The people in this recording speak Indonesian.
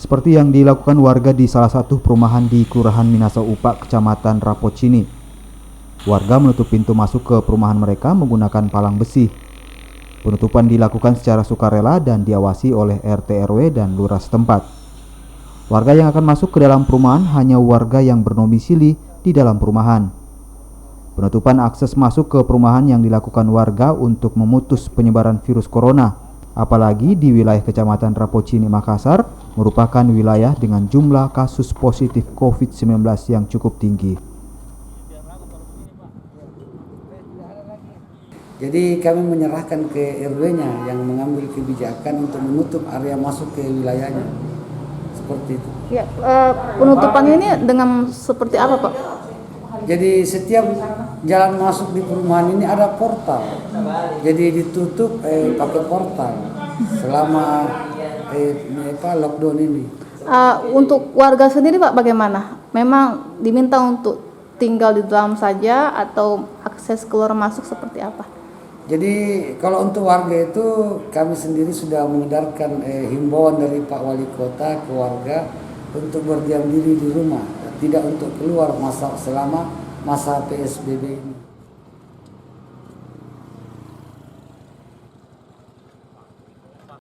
seperti yang dilakukan warga di salah satu perumahan di Kelurahan Minasa Upak, Kecamatan Rapocini. Warga menutup pintu masuk ke perumahan mereka menggunakan palang besi. Penutupan dilakukan secara sukarela dan diawasi oleh RT RW dan lurah setempat. Warga yang akan masuk ke dalam perumahan hanya warga yang berdomisili di dalam perumahan. Penutupan akses masuk ke perumahan yang dilakukan warga untuk memutus penyebaran virus corona, apalagi di wilayah Kecamatan Rapocini, Makassar, merupakan wilayah dengan jumlah kasus positif COVID-19 yang cukup tinggi. Jadi kami menyerahkan ke RW-nya yang mengambil kebijakan untuk menutup area masuk ke wilayahnya. Seperti itu. Ya, penutupan ini dengan seperti apa, Pak? Jadi setiap jalan masuk di perumahan ini ada portal. Jadi ditutup pakai portal selama lockdown ini. Untuk warga sendiri, Pak, bagaimana? Memang diminta untuk tinggal di dalam saja atau akses keluar masuk seperti apa? Jadi kalau untuk warga itu kami sendiri sudah mengedarkan himbauan dari Pak Wali Kota ke warga untuk berdiam diri di rumah, tidak untuk keluar selama masa PSBB ini.